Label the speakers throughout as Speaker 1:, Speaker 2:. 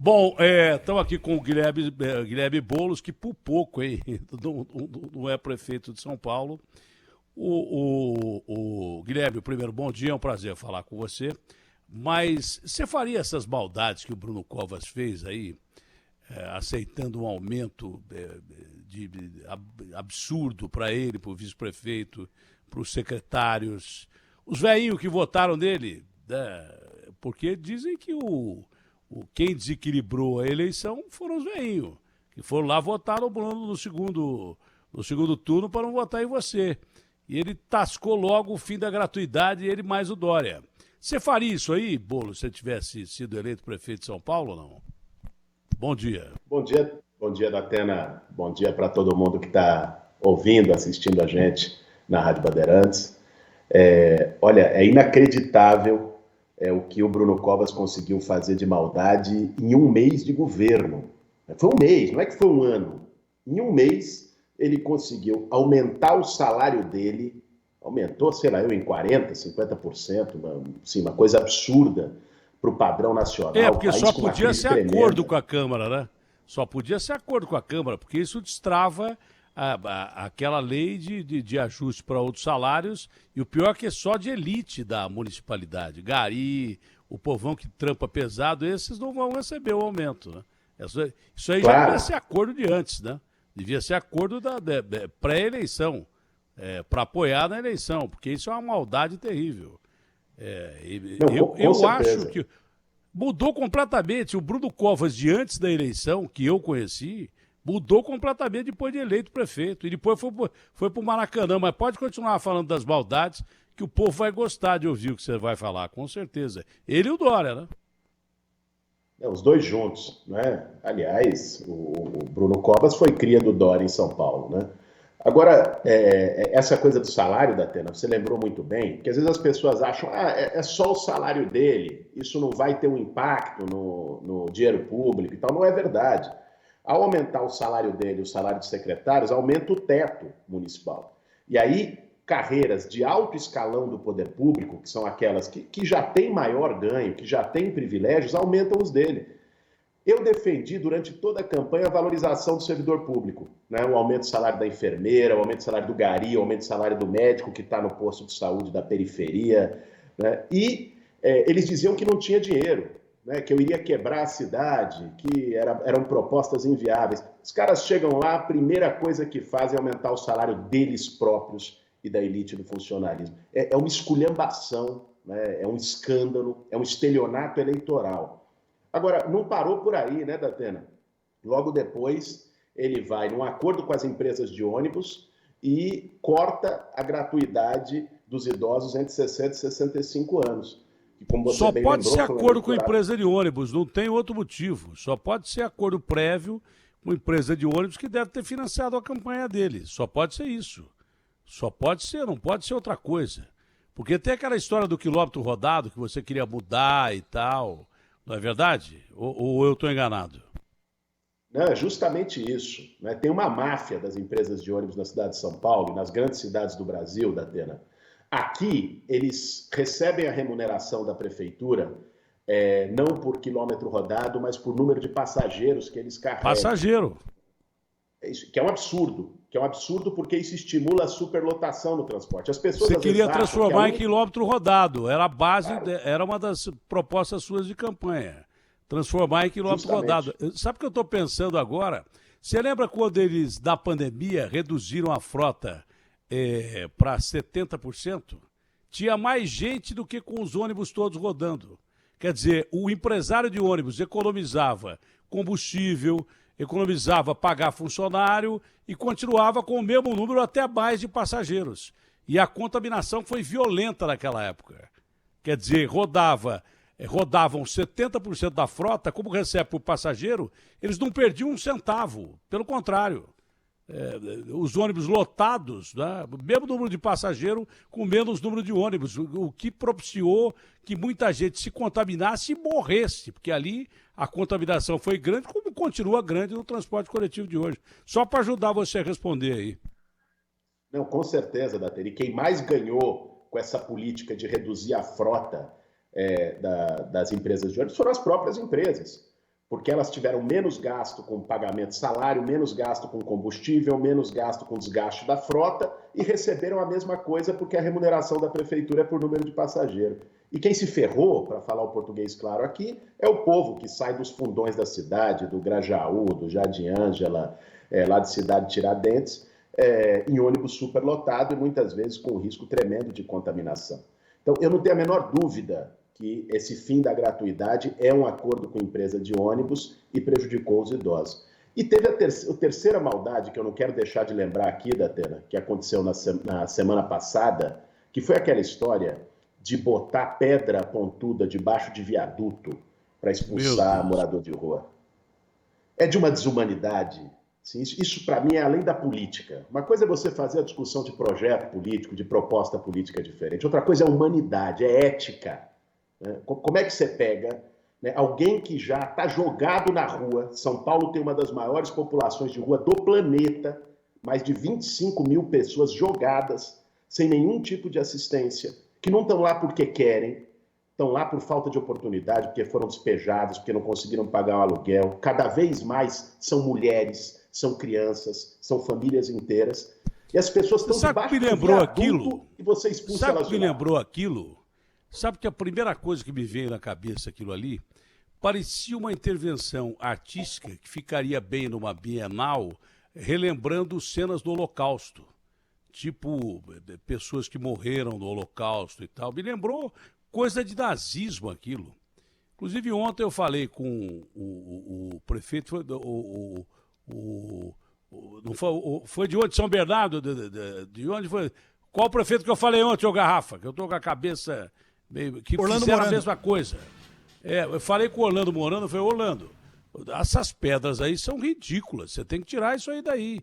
Speaker 1: Bom, estamos aqui com o Guilherme Boulos, que por pouco hein, não é prefeito de São Paulo. O Guilherme, primeiro, bom dia, é um prazer falar com você. Mas você faria essas maldades que o Bruno Covas fez aí, aceitando um aumento absurdo para ele, para o vice-prefeito, para os secretários, os velhinhos que votaram nele, né? Porque dizem que quem desequilibrou a eleição foram os velhinhos, que foram lá votar no Bruno no segundo turno para não votar em você. E ele tascou logo o fim da gratuidade, ele mais o Dória. Você faria isso aí, Bolo, se você tivesse sido eleito prefeito de São Paulo ou não? Bom dia.
Speaker 2: Bom dia, Datena. Bom dia para todo mundo que está ouvindo, assistindo a gente na Rádio Bandeirantes. Olha, é inacreditável o que o Bruno Covas conseguiu fazer de maldade em um mês de governo. Foi um mês, não é que foi um ano. Em um mês, ele conseguiu aumentar o salário dele, aumentou, sei lá, em 40%, 50%, uma coisa absurda para o padrão nacional.
Speaker 1: Porque só podia ser acordo com a Câmara, né? Só podia ser acordo com a Câmara, porque isso destrava aquela lei de ajuste para outros salários, e o pior é que é só de elite da municipalidade. Gari, o povão que trampa pesado, esses não vão receber o aumento, né? Isso aí já devia ser acordo de antes, né? Devia ser acordo da pré-eleição, para apoiar na eleição, porque isso é uma maldade terrível. Eu acho que mudou completamente. O Bruno Covas, de antes da eleição, que eu conheci, mudou completamente depois de eleito prefeito. E depois foi para o Maracanã. Mas pode continuar falando das maldades, que o povo vai gostar de ouvir o que você vai falar, com certeza. Ele e o Dória, né?
Speaker 2: Os dois juntos, né? Aliás, o Bruno Covas foi cria do Dória em São Paulo, né? Agora, essa coisa do salário, Datena, você lembrou muito bem, que às vezes as pessoas acham, é só o salário dele, isso não vai ter um impacto no dinheiro público e tal. Não é verdade. Ao aumentar o salário dele, o salário de secretários, aumenta o teto municipal. E aí, carreiras de alto escalão do poder público, que são aquelas que já têm maior ganho, que já têm privilégios, aumentam os dele. Eu defendi durante toda a campanha a valorização do servidor público, né? O aumento do salário da enfermeira, o aumento do salário do gari, o aumento do salário do médico que está no posto de saúde da periferia, né? E eles diziam que não tinha dinheiro, né? Que eu iria quebrar a cidade, que eram propostas inviáveis. Os caras chegam lá, a primeira coisa que fazem é aumentar o salário deles próprios e da elite do funcionalismo. É uma esculhambação, né? É um escândalo, é um estelionato eleitoral. Agora, não parou por aí, né, Datena? Logo depois, ele vai num acordo com as empresas de ônibus e corta a gratuidade dos idosos entre 60 e 65 anos.
Speaker 1: E como você Só bem pode lembrou, ser acordo com empresa de ônibus, não tem outro motivo. Só pode ser acordo prévio com empresa de ônibus que deve ter financiado a campanha dele. Só pode ser isso. Só pode ser, não pode ser outra coisa. Porque tem aquela história do quilômetro rodado que você queria mudar e tal. Não é verdade? Ou eu estou enganado?
Speaker 2: Não, é justamente isso, né? Tem uma máfia das empresas de ônibus na cidade de São Paulo e nas grandes cidades do Brasil, Datena. Aqui, eles recebem a remuneração da prefeitura, não por quilômetro rodado, mas por número de passageiros que eles carregam.
Speaker 1: Passageiro.
Speaker 2: Que é um absurdo porque isso estimula a superlotação no transporte. As pessoas
Speaker 1: Você queria transformar em quilômetro rodado, era a base, claro. Era uma das propostas suas de campanha, transformar em quilômetro rodado. Sabe o que eu estou pensando agora? Você lembra quando eles, na pandemia, reduziram a frota para 70%? Tinha mais gente do que com os ônibus todos rodando. Quer dizer, o empresário de ônibus economizava combustível, economizava pagar funcionário e continuava com o mesmo número até mais de passageiros. E a contaminação foi violenta naquela época. Quer dizer, rodavam 70% da frota, como recebe por passageiro, eles não perdiam um centavo. Pelo contrário, os ônibus lotados, né? Mesmo número de passageiro com menos número de ônibus, o que propiciou que muita gente se contaminasse e morresse, porque ali a contaminação foi grande, como continua grande no transporte coletivo de hoje. Só para ajudar você a responder aí.
Speaker 2: Não, com certeza, Datena. E quem mais ganhou com essa política de reduzir a frota das empresas de ônibus foram as próprias empresas. porque elas tiveram menos gasto com pagamento de salário, menos gasto com combustível, menos gasto com desgaste da frota e receberam a mesma coisa porque a remuneração da prefeitura é por número de passageiro. E quem se ferrou, para falar o português claro aqui, é o povo que sai dos fundões da cidade, do Grajaú, do Jardim Ângela, lá de Cidade Tiradentes, em ônibus superlotado e muitas vezes com um risco tremendo de contaminação. Então, eu não tenho a menor dúvida que esse fim da gratuidade é um acordo com a empresa de ônibus e prejudicou os idosos. E teve a terceira maldade, que eu não quero deixar de lembrar aqui, Datena, que aconteceu na semana passada, que foi aquela história de botar pedra pontuda debaixo de viaduto para expulsar morador de rua. É de uma desumanidade. Assim, isso para mim é além da política. Uma coisa é você fazer a discussão de projeto político, de proposta política diferente. Outra coisa é humanidade, é ética. Como é que você pega, né, alguém que já está jogado na rua? São Paulo tem uma das maiores populações de rua do planeta, mais de 25 mil pessoas jogadas, sem nenhum tipo de assistência, que não estão lá porque querem, estão lá por falta de oportunidade, porque foram despejados, porque não conseguiram pagar o aluguel. Cada vez mais são mulheres, são crianças, são famílias inteiras. E as pessoas estão debaixo do viaduto e você expulsa elas de lá.
Speaker 1: Sabe o que me lembrou aquilo? Sabe que a primeira coisa que me veio na cabeça aquilo ali, parecia uma intervenção artística que ficaria bem numa Bienal, relembrando cenas do Holocausto. Tipo, pessoas que morreram no Holocausto e tal. Me lembrou coisa de nazismo aquilo. Inclusive ontem eu falei com o prefeito, foi de onde? São Bernardo? De onde foi? Qual o prefeito que eu falei ontem, ô Garrafa? Que eu tô com a cabeça... que
Speaker 3: Orlando
Speaker 1: fizeram
Speaker 3: Morando.
Speaker 1: a mesma coisa. Eu falei com o Orlando Morando, eu falei, Orlando, essas pedras aí são ridículas, você tem que tirar isso aí daí.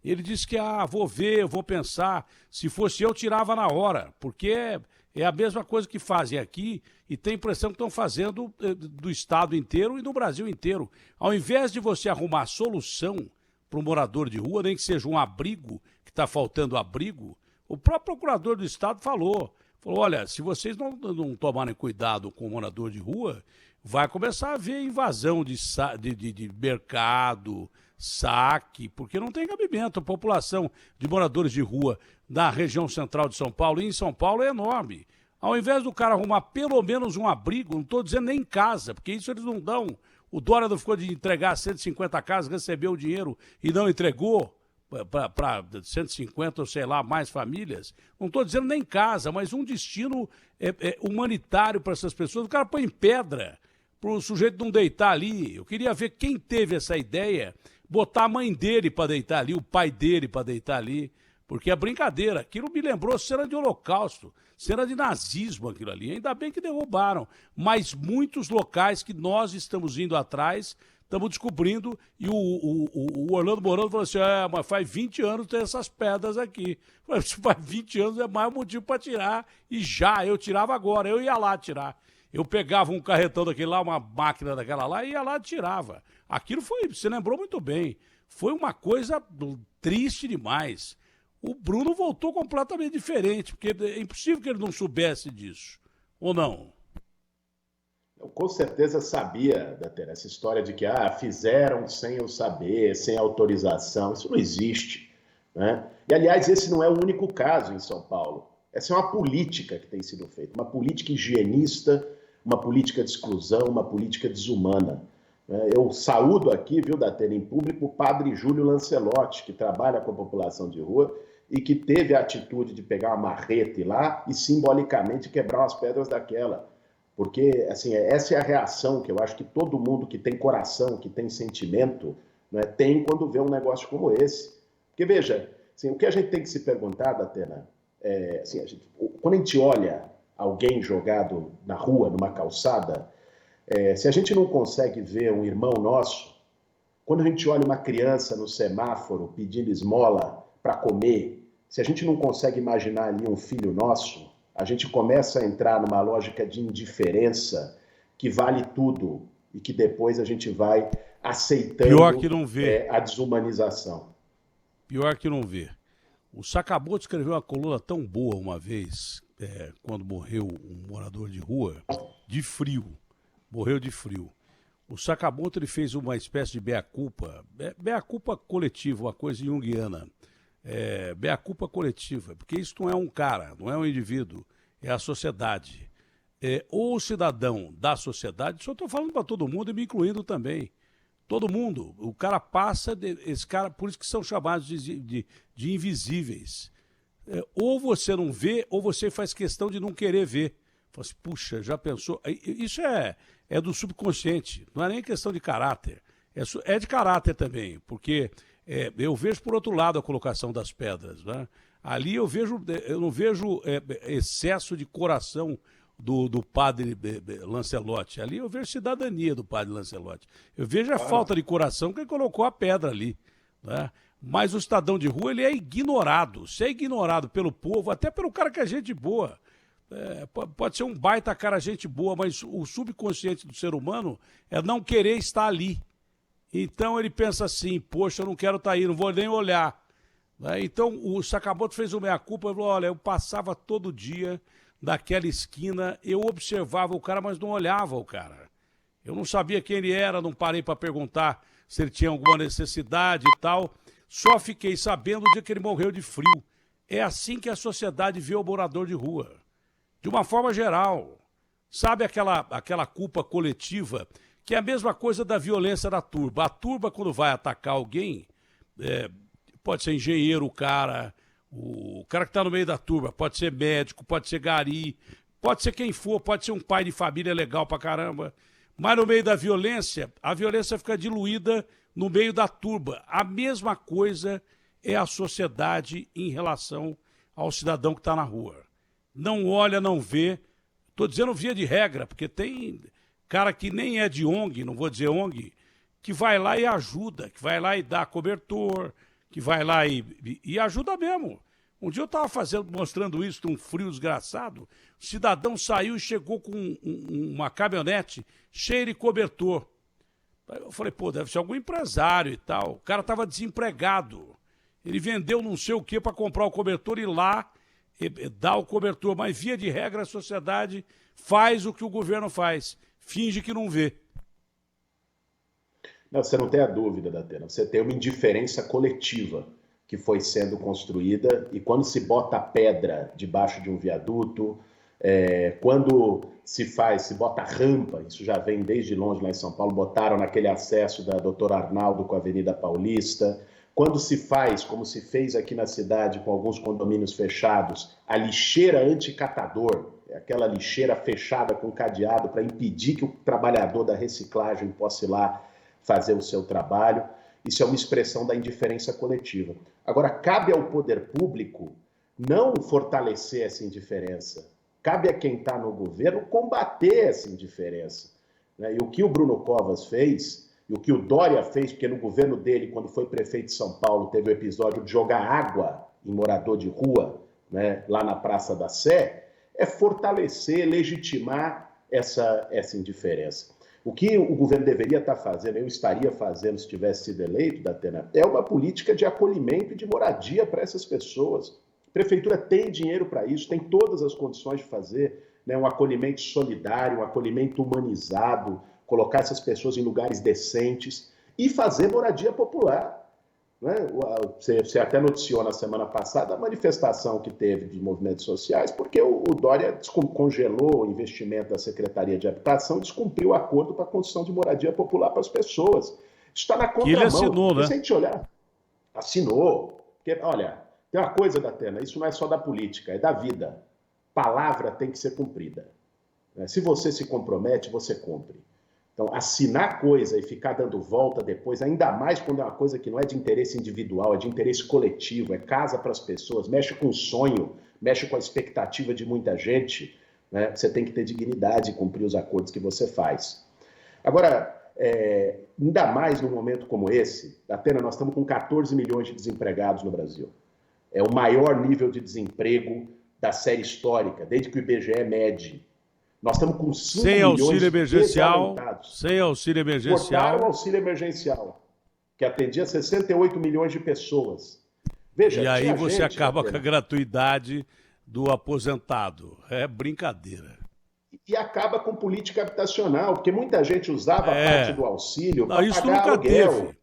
Speaker 1: Ele disse que, vou ver, vou pensar, se fosse eu, tirava na hora, porque é a mesma coisa que fazem aqui e tem a impressão que estão fazendo do estado inteiro e do Brasil inteiro. Ao invés de você arrumar solução para o morador de rua, nem que seja um abrigo, que está faltando abrigo, o próprio procurador do estado falou, olha, se vocês não tomarem cuidado com o morador de rua, vai começar a haver invasão de mercado, saque, porque não tem cabimento. A população de moradores de rua na região central de São Paulo e em São Paulo é enorme. Ao invés do cara arrumar pelo menos um abrigo, não estou dizendo nem em casa, porque isso eles não dão. O Dória não ficou de entregar 150 casas, recebeu o dinheiro e não entregou para 150 ou sei lá, mais famílias. Não estou dizendo nem casa, mas um destino humanitário para essas pessoas. O cara põe em pedra para o sujeito não deitar ali. Eu queria ver quem teve essa ideia, botar a mãe dele para deitar ali, o pai dele para deitar ali, porque é brincadeira. Aquilo me lembrou cena de Holocausto, cena de nazismo aquilo ali. Ainda bem que derrubaram, mas muitos locais que nós estamos indo atrás, estamos descobrindo, e o Orlando Morando falou assim, mas faz 20 anos tem essas pedras aqui. Se faz 20 anos é mais motivo para tirar, e eu tirava agora, eu ia lá tirar. Eu pegava um carretão daquele lá, uma máquina daquela lá, e ia lá e tirava. Aquilo foi, você lembrou muito bem, foi uma coisa triste demais. O Bruno voltou completamente diferente, porque é impossível que ele não soubesse disso, ou não?
Speaker 2: Eu com certeza sabia, Datena, essa história de que fizeram sem eu saber, sem autorização, isso não existe, né? E, aliás, esse não é o único caso em São Paulo. Essa é uma política que tem sido feita, uma política higienista, uma política de exclusão, uma política desumana. Eu saúdo aqui, viu, Datena, em público, o padre Júlio Lancelotti, que trabalha com a população de rua e que teve a atitude de pegar uma marreta lá e simbolicamente quebrar umas pedras daquela. Porque, assim, essa é a reação que eu acho que todo mundo que tem coração, que tem sentimento, né, tem quando vê um negócio como esse. Porque, veja, assim, o que a gente tem que se perguntar, Datena, assim, quando a gente olha alguém jogado na rua, numa calçada, se a gente não consegue ver um irmão nosso, quando a gente olha uma criança no semáforo pedindo esmola para comer, se a gente não consegue imaginar ali um filho nosso, a gente começa a entrar numa lógica de indiferença que vale tudo e que depois a gente vai aceitando
Speaker 1: Pior que não vê.
Speaker 2: A desumanização.
Speaker 1: Pior que não vê. O Sakamoto escreveu uma coluna tão boa uma vez, quando morreu um morador de rua, de frio. Morreu de frio. O Sakamoto ele fez uma espécie de mea-culpa coletiva, uma coisa junguiana. Mea-culpa coletiva, porque isso não é um cara, não é um indivíduo, é a sociedade. Ou o cidadão da sociedade, só estou falando para todo mundo e me incluindo também. Todo mundo. O cara passa, esse cara, por isso que são chamados de invisíveis. Ou você não vê, ou você faz questão de não querer ver. Fala assim, puxa, já pensou? Isso é do subconsciente, não é nem questão de caráter. É de caráter também, porque eu vejo por outro lado a colocação das pedras. Né? Ali eu não vejo excesso de coração do padre Lancelotti. Ali eu vejo cidadania do padre Lancelotti. Eu vejo a falta de coração que ele colocou a pedra ali. Né? Mas o cidadão de rua ele é ignorado. Se é ignorado pelo povo, até pelo cara que é gente boa. Pode ser um baita cara gente boa, mas o subconsciente do ser humano é não querer estar ali. Então ele pensa assim, poxa, eu não quero estar aí, não vou nem olhar. Né? Então o Sakamoto fez o meia-culpa e falou, olha, eu passava todo dia daquela esquina, eu observava o cara, mas não olhava o cara. Eu não sabia quem ele era, não parei para perguntar se ele tinha alguma necessidade e tal. Só fiquei sabendo o dia que ele morreu de frio. É assim que a sociedade vê o morador de rua. De uma forma geral. Sabe aquela culpa coletiva, que é a mesma coisa da violência da turba. A turba, quando vai atacar alguém, pode ser engenheiro o cara que está no meio da turba, pode ser médico, pode ser gari, pode ser quem for, pode ser um pai de família legal pra caramba. Mas no meio da violência, a violência fica diluída no meio da turba. A mesma coisa é a sociedade em relação ao cidadão que está na rua. Não olha, não vê. Estou dizendo via de regra, porque tem cara que nem é de ONG, não vou dizer ONG, que vai lá e ajuda, que vai lá e dá cobertor, que vai lá e ajuda mesmo. Um dia eu estava mostrando isso num frio desgraçado, o cidadão saiu e chegou com uma caminhonete cheia de cobertor. Eu falei, pô, deve ser algum empresário e tal. O cara estava desempregado. Ele vendeu não sei o que para comprar o cobertor e lá dá o cobertor. Mas via de regra a sociedade faz o que o governo faz. Finge que não vê.
Speaker 2: Não, você não tem a dúvida, Datena. Você tem uma indiferença coletiva que foi sendo construída, e quando se bota pedra debaixo de um viaduto, quando se bota rampa, isso já vem desde longe lá em São Paulo, botaram naquele acesso da Dr. Arnaldo com a Avenida Paulista, quando se faz, como se fez aqui na cidade com alguns condomínios fechados, a lixeira anticatador, aquela lixeira fechada com cadeado para impedir que o trabalhador da reciclagem possa ir lá fazer o seu trabalho. Isso é uma expressão da indiferença coletiva. Agora, cabe ao poder público não fortalecer essa indiferença. Cabe a quem está no governo combater essa indiferença. E o que o Bruno Covas fez, e o que o Dória fez, porque no governo dele, quando foi prefeito de São Paulo, teve o episódio de jogar água em morador de rua, lá na Praça da Sé, é fortalecer, legitimar essa indiferença. O que o governo deveria estar fazendo, eu estaria fazendo se tivesse sido eleito, Datena, é uma política de acolhimento e de moradia para essas pessoas. A prefeitura tem dinheiro para isso, tem todas as condições de fazer um acolhimento solidário, um acolhimento humanizado, colocar essas pessoas em lugares decentes e fazer moradia popular. Você até noticiou na semana passada a manifestação que teve de movimentos sociais, porque o Dória congelou o investimento da Secretaria de Habitação, descumpriu o acordo para a construção de moradia popular para as pessoas. Isso está na contramão.
Speaker 1: Que ele assinou, né?
Speaker 2: Se a gente olhar, assinou. Porque, olha, tem uma coisa, Datena, isso não é só da política, é da vida. Palavra tem que ser cumprida. Se você se compromete, você cumpre. Então, assinar coisa e ficar dando volta depois, ainda mais quando é uma coisa que não é de interesse individual, é de interesse coletivo, é casa para as pessoas, mexe com o sonho, mexe com a expectativa de muita gente, você tem que ter dignidade e cumprir os acordos que você faz. Agora, ainda mais num momento como esse, Datena, nós estamos com 14 milhões de desempregados no Brasil. É o maior nível de desemprego da série histórica, desde que o IBGE mede. Nós estamos com 5 milhões de desalentados.
Speaker 1: Sem auxílio emergencial.
Speaker 2: Cortaram o auxílio emergencial, que atendia 68 milhões de pessoas. Veja,
Speaker 1: e aí você acaba com a gratuidade do aposentado. É brincadeira.
Speaker 2: e acaba com política habitacional, porque muita gente usava a parte do auxílio para
Speaker 1: Isso
Speaker 2: pagar
Speaker 1: nunca
Speaker 2: aluguel.
Speaker 1: teve.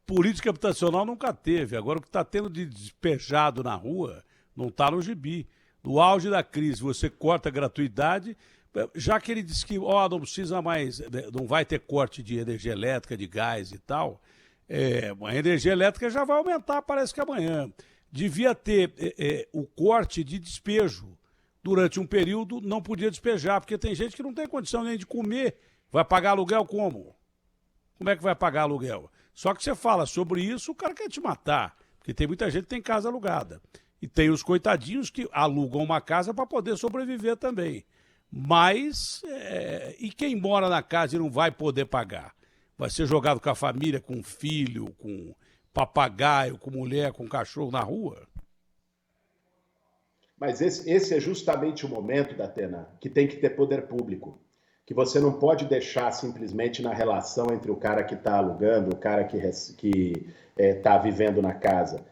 Speaker 1: Política habitacional nunca teve. Agora o que está tendo de despejado na rua não está no gibi. No auge da crise, você corta a gratuidade, já que ele disse que não precisa mais, não vai ter corte de energia elétrica, de gás e tal, a energia elétrica já vai aumentar, parece que amanhã. Devia ter o corte de despejo. Durante um período não podia despejar, porque tem gente que não tem condição nem de comer. Vai pagar aluguel como? Como é que vai pagar aluguel? Só que você fala sobre isso, o cara quer te matar. Porque tem muita gente que tem casa alugada. E tem os coitadinhos que alugam uma casa para poder sobreviver também. Mas, e quem mora na casa e não vai poder pagar? Vai ser jogado com a família, com filho, com papagaio, com mulher, com cachorro na rua?
Speaker 2: Mas esse é justamente o momento, Datena, que tem que ter poder público. Que você não pode deixar simplesmente na relação entre o cara que está alugando, o cara que está vivendo na casa.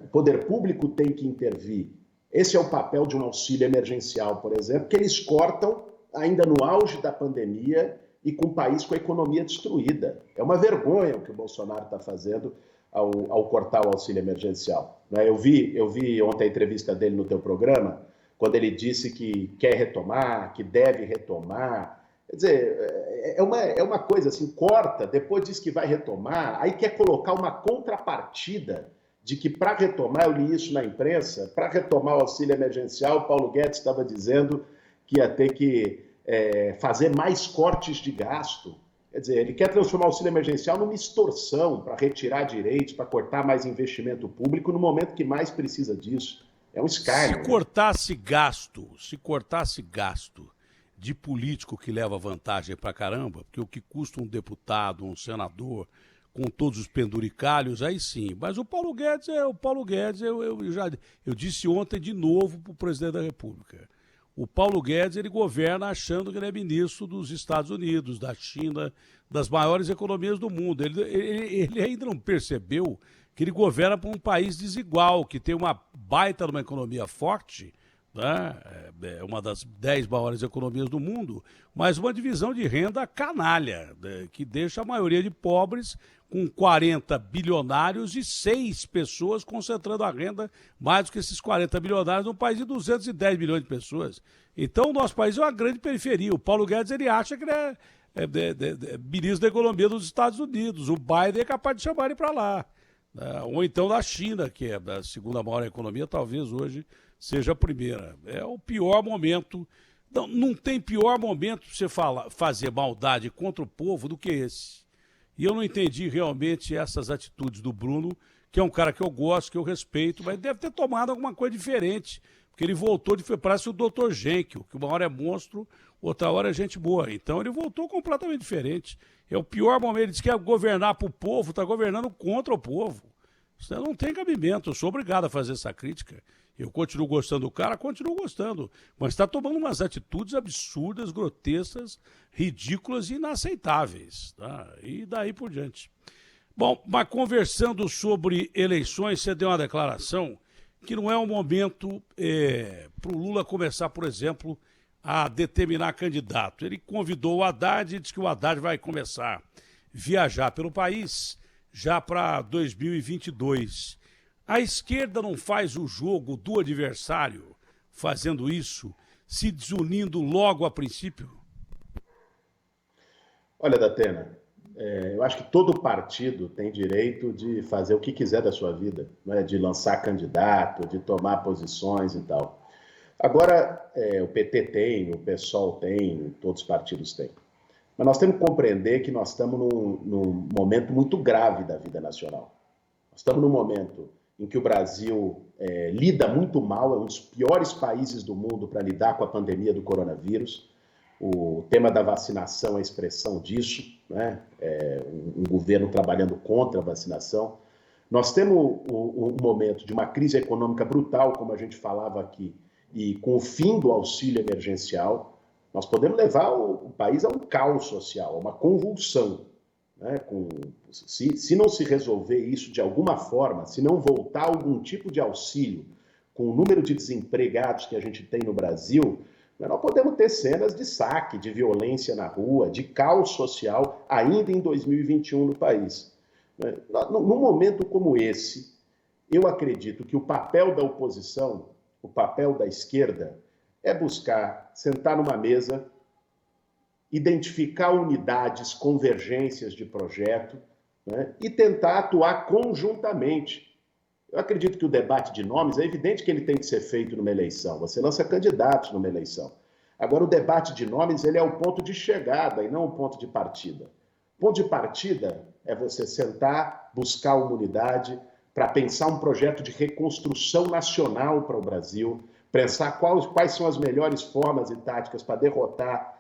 Speaker 2: O poder público tem que intervir. Esse é o papel de um auxílio emergencial, por exemplo, que eles cortam ainda no auge da pandemia e com o país com a economia destruída. É uma vergonha o que o Bolsonaro está fazendo ao cortar o auxílio emergencial. Eu vi ontem a entrevista dele no teu programa, quando ele disse que quer retomar, que deve retomar. Quer dizer, é uma coisa assim, corta, depois diz que vai retomar, aí quer colocar uma contrapartida de que para retomar, eu li isso na imprensa, para retomar o auxílio emergencial, Paulo Guedes estava dizendo que ia ter que fazer mais cortes de gasto. Quer dizer, ele quer transformar o auxílio emergencial numa extorsão para retirar direitos, para cortar mais investimento público no momento que mais precisa disso. É um escárnio.
Speaker 1: Se cortasse gasto de político que leva vantagem pra caramba, porque o que custa um deputado, um senador, com todos os penduricalhos, aí sim. Mas o Paulo Guedes eu disse ontem de novo para o presidente da República. O Paulo Guedes, ele governa achando que ele é ministro dos Estados Unidos, da China, das maiores economias do mundo. Ele ainda não percebeu que ele governa para um país desigual, que tem uma baita numa economia forte, né? É uma das 10 maiores economias do mundo, mas uma divisão de renda canalha, né? Que deixa a maioria de pobres com 40 bilionários e 6 pessoas concentrando a renda mais do que esses 40 bilionários num país de 210 milhões de pessoas. Então o nosso país é uma grande periferia. O Paulo Guedes ele acha que ele é ministro da economia dos Estados Unidos. O Biden é capaz de chamar ele para lá. Ou então da China, que é a segunda maior economia, talvez hoje seja a primeira. É o pior momento. Não tem pior momento para você fazer maldade contra o povo do que esse. E eu não entendi realmente essas atitudes do Bruno, que é um cara que eu gosto, que eu respeito, mas deve ter tomado alguma coisa diferente. Porque ele voltou, parece o Dr. Jekyll, que uma hora é monstro, outra hora é gente boa. Então ele voltou completamente diferente. É o pior momento. Ele disse que ia governar para o povo, está governando contra o povo. Isso não tem cabimento. Eu sou obrigado a fazer essa crítica. Eu continuo gostando do cara, continuo gostando. Mas está tomando umas atitudes absurdas, grotescas, ridículas e inaceitáveis. Tá? E daí por diante. Bom, mas conversando sobre eleições, você deu uma declaração que não é um momento para o Lula começar, por exemplo, a determinar candidato. Ele convidou o Haddad e disse que o Haddad vai começar a viajar pelo país já para 2022. A esquerda não faz o jogo do adversário fazendo isso, se desunindo logo a princípio?
Speaker 2: Olha, Datena, eu acho que todo partido tem direito de fazer o que quiser da sua vida, né? De lançar candidato, de tomar posições e tal. Agora, o PT tem, o PSOL tem, todos os partidos têm. Mas nós temos que compreender que nós estamos num momento muito grave da vida nacional. Nós estamos num momento em que o Brasil lida muito mal, é um dos piores países do mundo para lidar com a pandemia do coronavírus. O tema da vacinação é a expressão disso, né? Um governo trabalhando contra a vacinação. Nós temos um momento de uma crise econômica brutal, como a gente falava aqui, e com o fim do auxílio emergencial, nós podemos levar o país a um caos social, a uma convulsão. Né? Se não se resolver isso de alguma forma, se não voltar algum tipo de auxílio com o número de desempregados que a gente tem no Brasil, Mas nós podemos ter cenas de saque, de violência na rua, de caos social, ainda em 2021 no país. Num momento como esse, eu acredito que o papel da oposição, o papel da esquerda, é buscar sentar numa mesa, identificar unidades, convergências de projeto, né, e tentar atuar conjuntamente. Eu acredito que o debate de nomes, é evidente que ele tem que ser feito numa eleição. Você lança candidatos numa eleição. Agora, o debate de nomes, ele é o ponto de chegada e não o ponto de partida. O ponto de partida é você sentar, buscar uma unidade para pensar um projeto de reconstrução nacional para o Brasil, pensar quais são as melhores formas e táticas para derrotar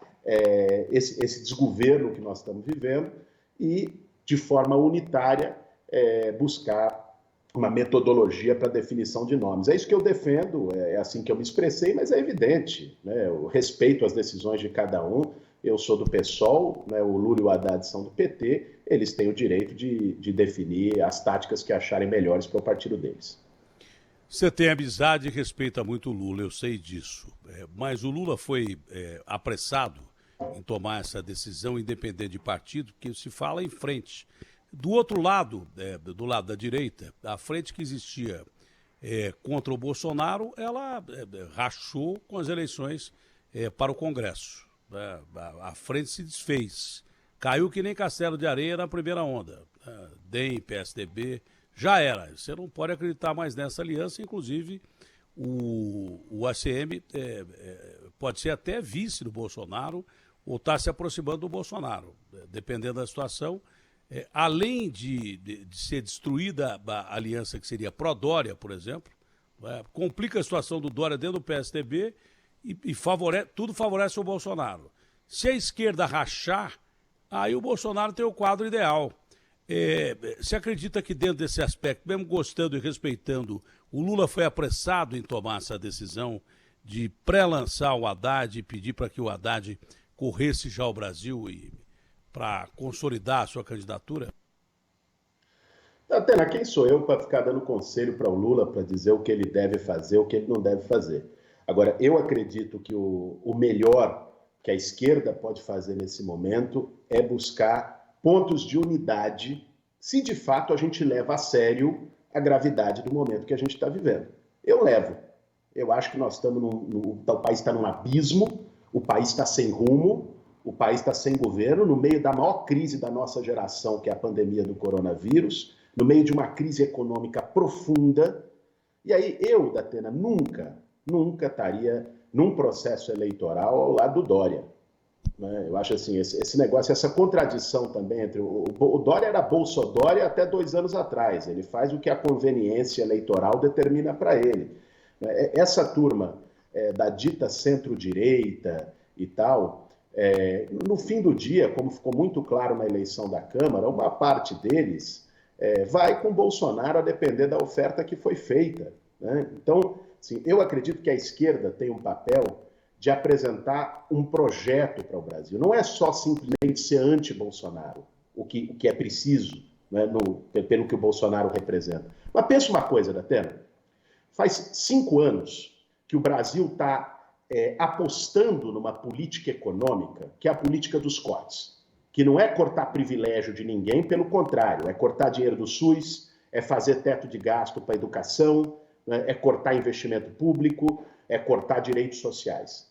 Speaker 2: esse desgoverno que nós estamos vivendo e, de forma unitária, buscar uma metodologia para definição de nomes. É isso que eu defendo, é assim que eu me expressei, mas é evidente, né? Eu respeito as decisões de cada um, eu sou do PSOL, né? O Lula e o Haddad são do PT, eles têm o direito de definir as táticas que acharem melhores para o partido deles.
Speaker 1: Você tem amizade e respeita muito o Lula, eu sei disso, mas o Lula foi apressado em tomar essa decisão independente de partido, porque se fala em frente. Do outro lado, do lado da direita, a frente que existia contra o Bolsonaro, ela rachou com as eleições para o Congresso. A frente se desfez. Caiu que nem castelo de areia na primeira onda. DEM, PSDB, já era. Você não pode acreditar mais nessa aliança, inclusive o ACM pode ser até vice do Bolsonaro ou está se aproximando do Bolsonaro, dependendo da situação. Além de ser destruída a aliança que seria pró-Dória, por exemplo, complica a situação do Dória dentro do PSDB e tudo favorece o Bolsonaro. Se a esquerda rachar, aí o Bolsonaro tem o quadro ideal. Você acredita que dentro desse aspecto, mesmo gostando e respeitando, o Lula foi apressado em tomar essa decisão de pré-lançar o Haddad e pedir para que o Haddad corresse já o Brasil para consolidar a sua candidatura?
Speaker 2: Atena, quem sou eu para ficar dando conselho para o Lula para dizer o que ele deve fazer, o que ele não deve fazer? Agora, eu acredito que o melhor que a esquerda pode fazer nesse momento é buscar pontos de unidade, se de fato a gente leva a sério a gravidade do momento que a gente está vivendo. Eu levo. Eu acho que nós estamos o país está num abismo, o país está sem rumo, o país está sem governo, no meio da maior crise da nossa geração, que é a pandemia do coronavírus, no meio de uma crise econômica profunda. E aí eu, Datena, nunca estaria num processo eleitoral ao lado do Dória. Eu acho assim, esse negócio, essa contradição também entre o Dória era Bolsodória até 2 anos atrás. Ele faz o que a conveniência eleitoral determina para ele. Essa turma da dita centro-direita e tal, no fim do dia, como ficou muito claro na eleição da Câmara, uma parte deles vai com Bolsonaro a depender da oferta que foi feita, né? Então, assim, eu acredito que a esquerda tem um papel de apresentar um projeto para o Brasil. Não é só simplesmente ser anti-Bolsonaro, o que é preciso, né, pelo que o Bolsonaro representa. Mas pensa uma coisa, Datena, faz 5 anos que o Brasil está apostando numa política econômica, que é a política dos cortes, que não é cortar privilégio de ninguém, pelo contrário, é cortar dinheiro do SUS, é fazer teto de gasto para a educação, né, é cortar investimento público, é cortar direitos sociais.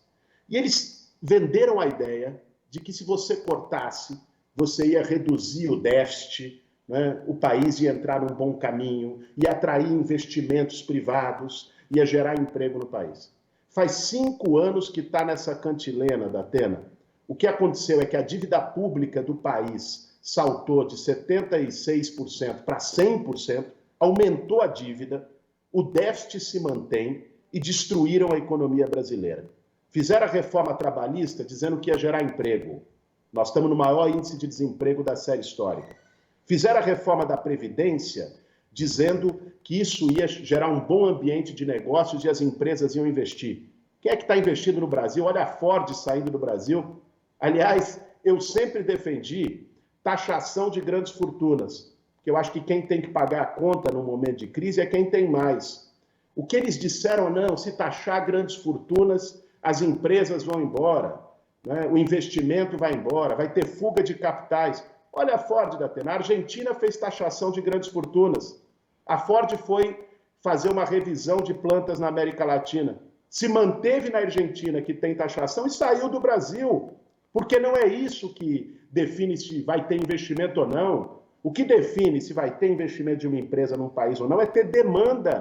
Speaker 2: E eles venderam a ideia de que se você cortasse, você ia reduzir o déficit, né, o país ia entrar num bom caminho, ia atrair investimentos privados, ia gerar emprego no país. Faz 5 anos que está nessa cantilena, Datena. O que aconteceu é que a dívida pública do país saltou de 76% para 100%, aumentou a dívida, o déficit se mantém e destruíram a economia brasileira. Fizeram a reforma trabalhista dizendo que ia gerar emprego. Nós estamos no maior índice de desemprego da série histórica. Fizeram a reforma da Previdência dizendo que isso ia gerar um bom ambiente de negócios e as empresas iam investir. Quem é que está investindo no Brasil? Olha a Ford saindo do Brasil. Aliás, eu sempre defendi taxação de grandes fortunas, porque eu acho que quem tem que pagar a conta num momento de crise é quem tem mais. O que eles disseram, não, se taxar grandes fortunas, as empresas vão embora, né? O investimento vai embora, vai ter fuga de capitais. Olha a Ford, Datena, a Argentina fez taxação de grandes fortunas. A Ford foi fazer uma revisão de plantas na América Latina. Se manteve na Argentina, que tem taxação, e saiu do Brasil. Porque não é isso que define se vai ter investimento ou não. O que define se vai ter investimento de uma empresa num país ou não é ter demanda,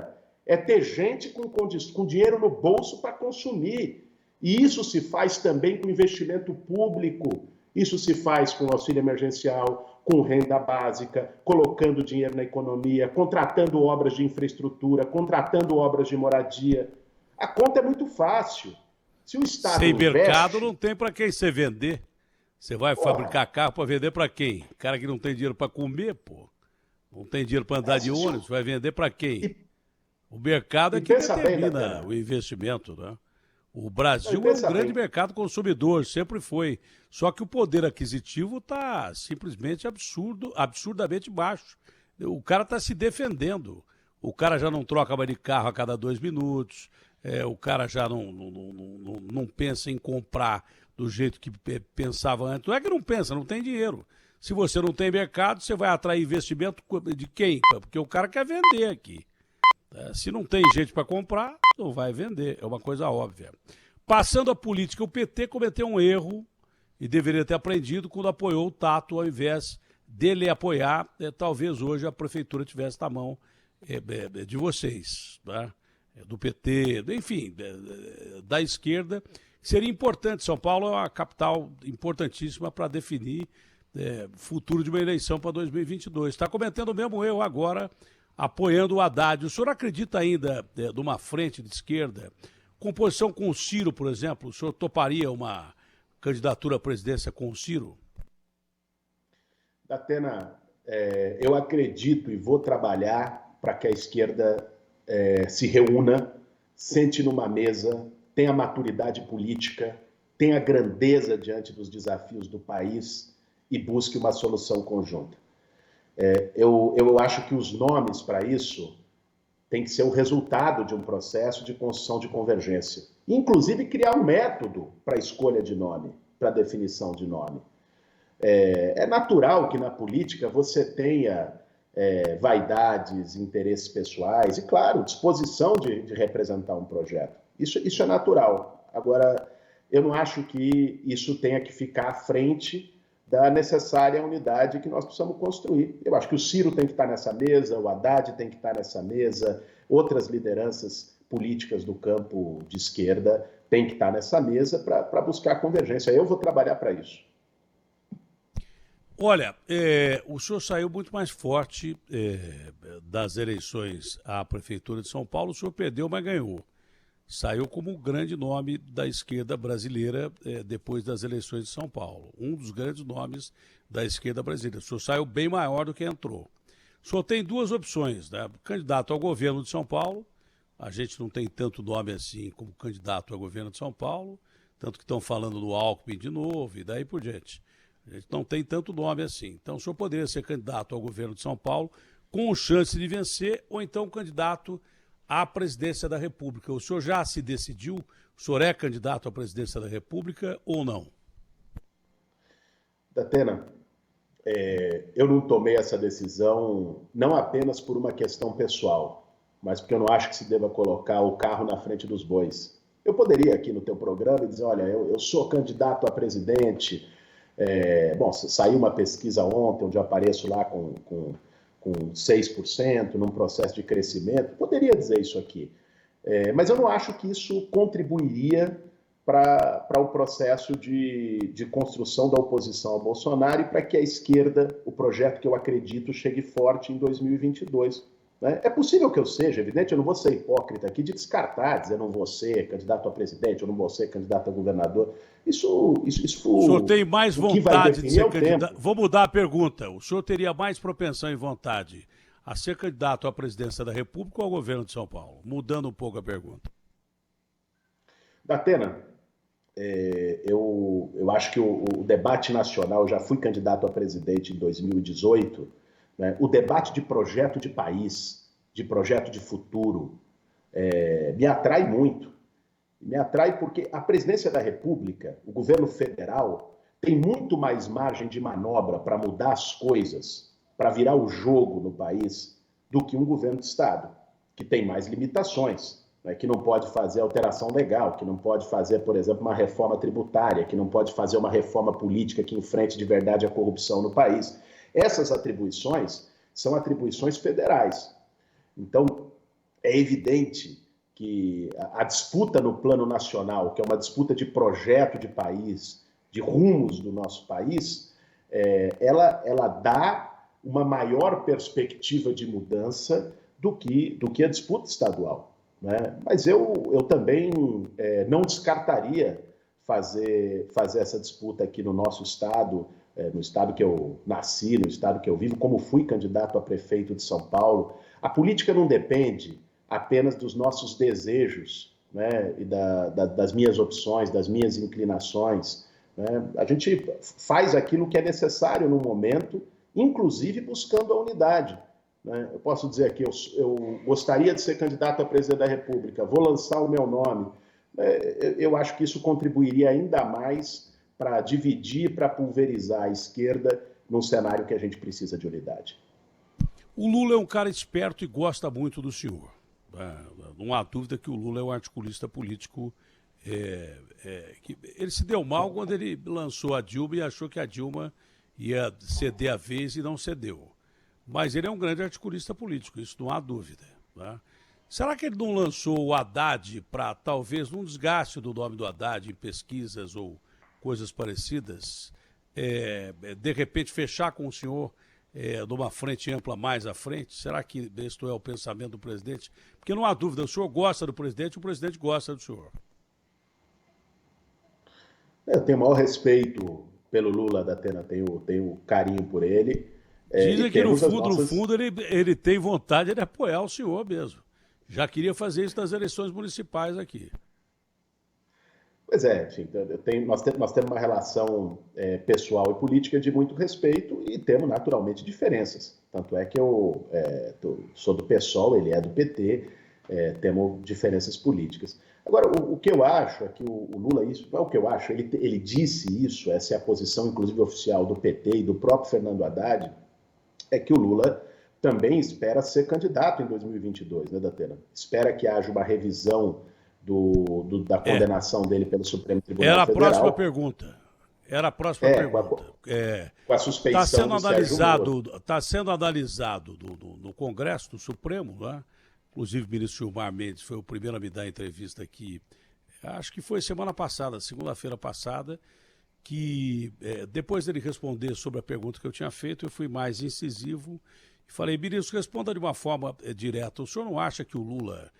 Speaker 2: é ter gente com dinheiro no bolso para consumir. E isso se faz também com investimento público, isso se faz com auxílio emergencial, com renda básica, colocando dinheiro na economia, contratando obras de infraestrutura, contratando obras de moradia. A conta é muito fácil. Se o Estado
Speaker 1: Sem
Speaker 2: investe...
Speaker 1: mercado não tem para quem você vender. Você vai fabricar carro para vender para quem? Cara que não tem dinheiro para comer, pô. Não tem dinheiro para andar de ônibus, vai vender para quem? O mercado é que determina o investimento, né? O Brasil é um grande mercado consumidor, sempre foi. Só que o poder aquisitivo está simplesmente absurdamente baixo. O cara está se defendendo. O cara já não troca mais de carro a cada 2 minutos. O cara já não pensa em comprar do jeito que pensava antes. Não é que não pensa, não tem dinheiro. Se você não tem mercado, você vai atrair investimento de quem? Porque o cara quer vender aqui. Se não tem gente para comprar, não vai vender. É uma coisa óbvia. Passando a política, o PT cometeu um erro e deveria ter aprendido quando apoiou o Tato ao invés dele apoiar. Talvez hoje a prefeitura tivesse na mão de vocês, né? Do PT, enfim, da esquerda. Seria importante. São Paulo é uma capital importantíssima para definir futuro de uma eleição para 2022. Está cometendo o mesmo erro agora, apoiando o Haddad. O senhor acredita ainda numa frente de esquerda, composição com o Ciro, por exemplo? O senhor toparia uma candidatura à presidência com o Ciro?
Speaker 2: Datena, eu acredito e vou trabalhar para que a esquerda se reúna, sente numa mesa, tenha maturidade política, tenha grandeza diante dos desafios do país e busque uma solução conjunta. Eu acho que os nomes para isso tem que ser o resultado de um processo de construção de convergência. Inclusive criar um método para a escolha de nome, para a definição de nome. É natural que na política você tenha vaidades, interesses pessoais e, claro, disposição de representar um projeto. Isso é natural. Agora, eu não acho que isso tenha que ficar à frente da necessária unidade que nós precisamos construir. Eu acho que o Ciro tem que estar nessa mesa, o Haddad tem que estar nessa mesa, outras lideranças políticas do campo de esquerda têm que estar nessa mesa para buscar convergência. Eu vou trabalhar para isso.
Speaker 1: Olha, o senhor saiu muito mais forte das eleições à Prefeitura de São Paulo. O senhor perdeu, mas ganhou. Saiu como um grande nome da esquerda brasileira depois das eleições de São Paulo. Um dos grandes nomes da esquerda brasileira. O senhor saiu bem maior do que entrou. O senhor tem 2 opções, né? Candidato ao governo de São Paulo. A gente não tem tanto nome assim como candidato ao governo de São Paulo. Tanto que estão falando do Alckmin de novo e daí por diante. A gente não tem tanto nome assim. Então o senhor poderia ser candidato ao governo de São Paulo com chance de vencer ou então candidato à presidência da República. O senhor já se decidiu? O senhor é candidato à presidência da República ou não?
Speaker 2: Datena, eu não tomei essa decisão não apenas por uma questão pessoal, mas porque eu não acho que se deva colocar o carro na frente dos bois. Eu poderia aqui no teu programa dizer, olha, eu sou candidato a presidente. Bom, saiu uma pesquisa ontem onde eu apareço lá com 6%, num processo de crescimento. Poderia dizer isso aqui. Mas eu não acho que isso contribuiria para o processo de construção da oposição ao Bolsonaro e para que a esquerda, o projeto que eu acredito, chegue forte em 2022. Né? É possível que eu seja, evidente, eu não vou ser hipócrita aqui de descartar, dizer eu não vou ser candidato a presidente, eu não vou ser candidato a governador. Isso
Speaker 1: o senhor tem mais vontade de ser candidato? Vou mudar a pergunta. O senhor teria mais propensão e vontade a ser candidato à presidência da República ou ao governo de São Paulo? Mudando um pouco a pergunta.
Speaker 2: Datena, eu acho que o debate nacional, eu já fui candidato a presidente em 2018, né? O debate de projeto de país, de projeto de futuro, me atrai muito. Me atrai porque a presidência da República, o governo federal, tem muito mais margem de manobra para mudar as coisas, para virar o jogo no país, do que um governo de Estado, que tem mais limitações, né, que não pode fazer alteração legal, que não pode fazer, por exemplo, uma reforma tributária, que não pode fazer uma reforma política que enfrente de verdade a corrupção no país. Essas atribuições são atribuições federais. Então, é evidente que a disputa no plano nacional, que é uma disputa de projeto de país, de rumos do nosso país, ela dá uma maior perspectiva de mudança do que a disputa estadual, né? Mas eu também não descartaria fazer essa disputa aqui no nosso estado, no estado que eu nasci, no estado que eu vivo, como fui candidato a prefeito de São Paulo. A política não depende apenas dos nossos desejos, né, e das minhas opções, das minhas inclinações, né? A gente faz aquilo que é necessário no momento, inclusive buscando a unidade, né? Eu posso dizer aqui, eu gostaria de ser candidato a presidente da República, vou lançar o meu nome. Eu acho que isso contribuiria ainda mais para dividir, para pulverizar a esquerda num cenário que a gente precisa de unidade.
Speaker 1: O Lula é um cara esperto e gosta muito do senhor. Não há dúvida que o Lula é um articulista político. Que ele se deu mal quando ele lançou a Dilma e achou que a Dilma ia ceder a vez e não cedeu. Mas ele é um grande articulista político, isso não há dúvida, né? Será que ele não lançou o Haddad para, talvez, num desgaste do nome do Haddad em pesquisas ou coisas parecidas, de repente fechar com o senhor numa frente ampla mais à frente? Será que este é o pensamento do presidente? Porque não há dúvida, o senhor gosta do presidente, o presidente gosta do senhor.
Speaker 2: Eu tenho o maior respeito pelo Lula, Datena, tenho carinho por ele.
Speaker 1: Dizem que no fundo ele tem vontade de apoiar o senhor mesmo. Já queria fazer isso nas eleições municipais aqui.
Speaker 2: Pois é, enfim, nós temos uma relação pessoal e política de muito respeito e temos naturalmente diferenças. Tanto é que eu sou do PSOL, ele é do PT, temos diferenças políticas. Agora, o que eu acho é que o Lula, isso não é o que eu acho, ele disse isso, essa é a posição inclusive oficial do PT e do próprio Fernando Haddad, é que o Lula também espera ser candidato em 2022, né, Datena? Espera que haja uma revisão da condenação dele pelo Supremo Tribunal Federal.
Speaker 1: Era a próxima pergunta.
Speaker 2: Com a suspeição do Sérgio Moro.
Speaker 1: Está sendo analisado no Congresso, do Supremo, né? Inclusive o ministro Gilmar Mendes foi o primeiro a me dar entrevista aqui, acho que foi semana passada, segunda-feira passada, que depois dele responder sobre a pergunta que eu tinha feito, eu fui mais incisivo e falei, ministro, responda de uma forma direta. O senhor não acha que o Lula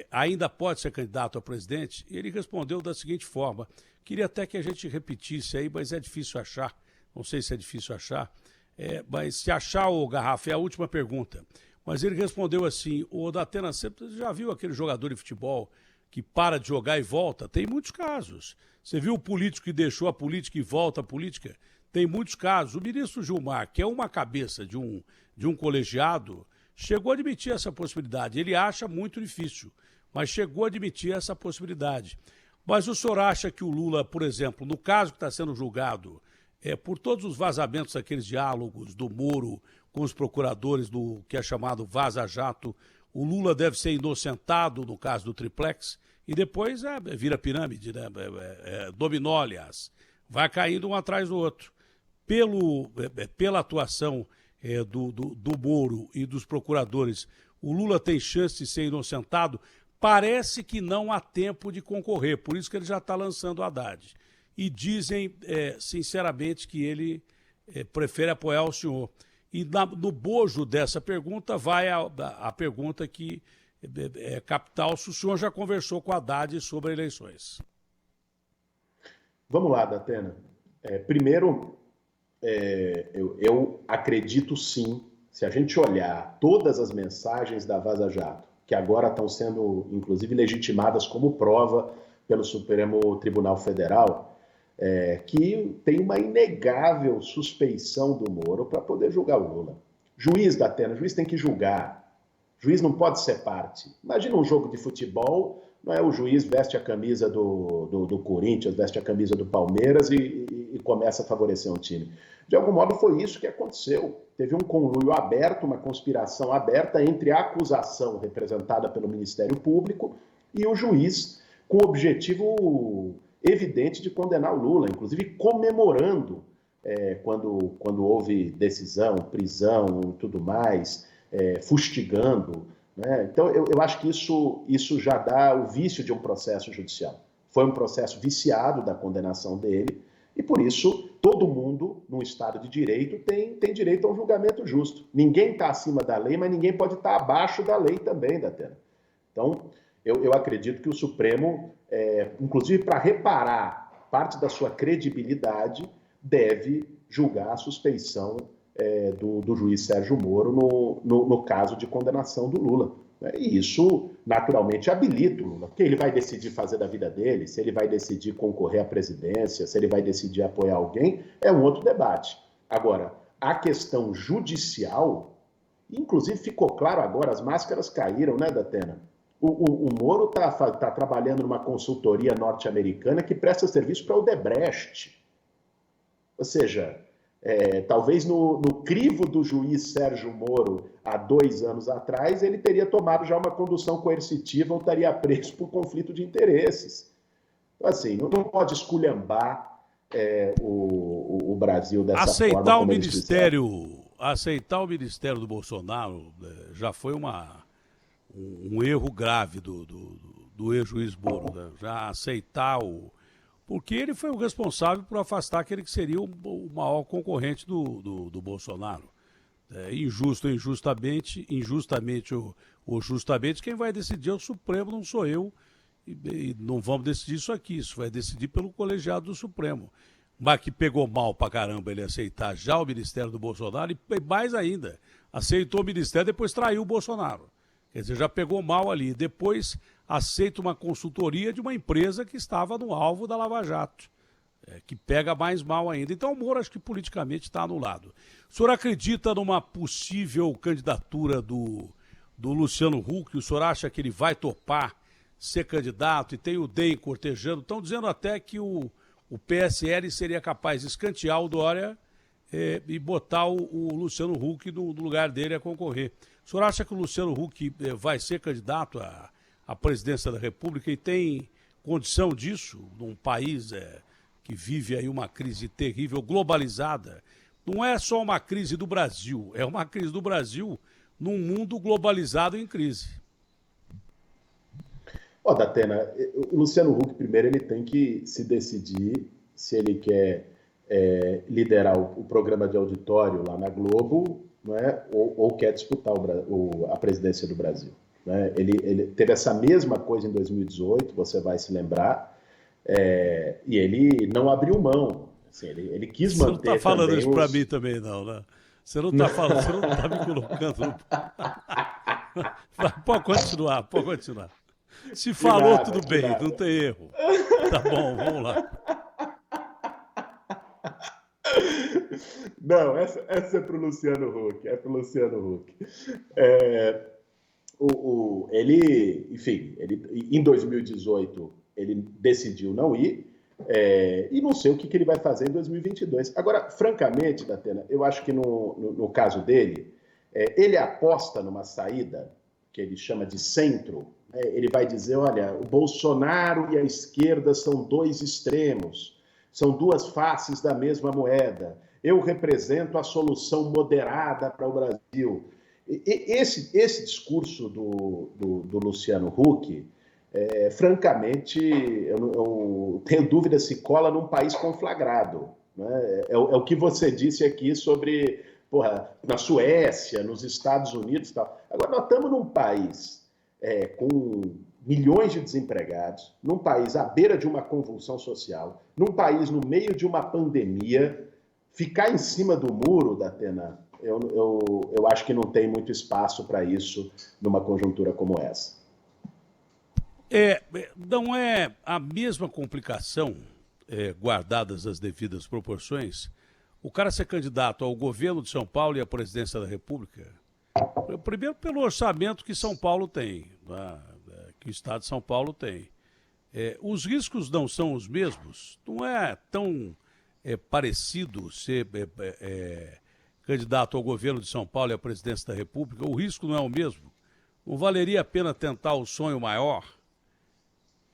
Speaker 1: ainda pode ser candidato a presidente? E ele respondeu da seguinte forma, queria até que a gente repetisse aí, mas é difícil achar, não sei se é difícil achar, mas se achar, o Garrafa, é a última pergunta. Mas ele respondeu assim, o Datena, você já viu aquele jogador de futebol que para de jogar e volta? Tem muitos casos. Você viu o político que deixou a política e volta à política? Tem muitos casos. O ministro Gilmar, que é uma cabeça de um colegiado, chegou a admitir essa possibilidade. Ele acha muito difícil, mas chegou a admitir essa possibilidade. Mas o senhor acha que o Lula, por exemplo, no caso que está sendo julgado, por todos os vazamentos daqueles diálogos do Moro com os procuradores do que é chamado Vaza Jato, o Lula deve ser inocentado no caso do triplex e depois vira pirâmide, né? Dominó, aliás. Vai caindo um atrás do outro. Pela atuação do Moro e dos procuradores, o Lula tem chance de ser inocentado? Parece que não há tempo de concorrer, por isso que ele já está lançando o Haddad. E dizem, sinceramente, que ele prefere apoiar o senhor. E no bojo dessa pergunta vai a pergunta que é capital, se o senhor já conversou com a Haddad sobre eleições.
Speaker 2: Vamos lá, Datena. Primeiro, eu acredito sim, se a gente olhar todas as mensagens da Vaza Jato, que agora estão sendo, inclusive, legitimadas como prova pelo Supremo Tribunal Federal, que tem uma inegável suspeição do Moro para poder julgar o Lula. Juiz, Datena, juiz tem que julgar. Juiz não pode ser parte. Imagina um jogo de futebol não é? O juiz veste a camisa do Corinthians, veste a camisa do Palmeiras e começa a favorecer um time. De algum modo foi isso que aconteceu. Teve um conluio aberto, uma conspiração aberta entre a acusação representada pelo Ministério Público e o juiz, com o objetivo evidente de condenar o Lula, inclusive comemorando quando houve decisão, prisão e tudo mais, fustigando. Né? Então, eu acho que isso já dá o vício de um processo judicial. Foi um processo viciado da condenação dele, e por isso todo mundo, num Estado de Direito, tem direito a um julgamento justo. Ninguém está acima da lei, mas ninguém pode estar abaixo da lei também, Datena. Então, eu acredito que o Supremo, inclusive para reparar parte da sua credibilidade, deve julgar a suspeição do juiz Sérgio Moro no caso de condenação do Lula. E isso, naturalmente, habilita o Lula, porque ele vai decidir fazer da vida dele, se ele vai decidir concorrer à presidência, se ele vai decidir apoiar alguém, é um outro debate. Agora, a questão judicial, inclusive ficou claro agora, as máscaras caíram, né, Datena? O Moro está trabalhando numa consultoria norte-americana que presta serviço para o Odebrecht. Ou seja, talvez no crivo do juiz Sérgio Moro, há 2 anos atrás, ele teria tomado já uma condução coercitiva ou estaria preso por conflito de interesses. Então, assim, não pode esculhambar o Brasil dessa
Speaker 1: aceitar
Speaker 2: forma.
Speaker 1: Aceitar o ministério do Bolsonaro já foi um erro grave do ex-juiz Moro. Né? Já aceitar porque ele foi o responsável por afastar aquele que seria o maior concorrente do Bolsonaro. Injustamente ou justamente, quem vai decidir é o Supremo, não sou eu, e não vamos decidir isso vai decidir pelo colegiado do Supremo. Mas que pegou mal pra caramba ele aceitar já o ministério do Bolsonaro, e mais ainda, aceitou o ministério e depois traiu o Bolsonaro. Quer dizer, já pegou mal ali. Depois aceita uma consultoria de uma empresa que estava no alvo da Lava Jato, que pega mais mal ainda. Então o Moro acho que politicamente está anulado. O senhor acredita numa possível candidatura do Luciano Huck? O senhor acha que ele vai topar ser candidato? E tem o DEM cortejando. Estão dizendo até que o PSL seria capaz de escantear o Dória e botar o Luciano Huck no lugar dele a concorrer. O senhor acha que o Luciano Huck vai ser candidato à presidência da República e tem condição disso num país que vive aí uma crise terrível, globalizada? Não é só uma crise do Brasil, é uma crise do Brasil num mundo globalizado em crise.
Speaker 2: Datena, o Luciano Huck, primeiro, ele tem que se decidir se ele quer liderar o programa de auditório lá na Globo, não é? ou quer disputar a presidência do Brasil. Né? Ele teve essa mesma coisa em 2018, você vai se lembrar, e ele não abriu mão. Assim, ele quis manter.
Speaker 1: Você não está falando isso para mim também, não, né? Você não está falando, você não está me colocando. Pode continuar. Se falou, tudo bem, não tem erro. Tá bom, vamos lá.
Speaker 2: Não, essa é para o Luciano Huck. Ele, em 2018, ele decidiu não ir, e não sei o que ele vai fazer em 2022. Agora, francamente, Datena, eu acho que no caso dele, ele aposta numa saída que ele chama de centro. Ele vai dizer, olha, o Bolsonaro e a esquerda são 2 extremos, são 2 faces da mesma moeda. Eu represento a solução moderada para o Brasil. Esse discurso do Luciano Huck, francamente, eu tenho dúvida se cola num país conflagrado. Né? É o que você disse aqui sobre, na Suécia, nos Estados Unidos e tal. Agora, nós estamos num país com milhões de desempregados, num país à beira de uma convulsão social, num país no meio de uma pandemia. Ficar em cima do muro, Datena, eu acho que não tem muito espaço para isso numa conjuntura como essa.
Speaker 1: Não é a mesma complicação, guardadas as devidas proporções, o cara ser candidato ao governo de São Paulo e à presidência da República? Primeiro pelo orçamento que São Paulo tem, né? que o Estado de São Paulo tem. Os riscos não são os mesmos? Não é tão parecido ser candidato ao governo de São Paulo e à presidência da República? O risco não é o mesmo? Não valeria a pena tentar o sonho maior?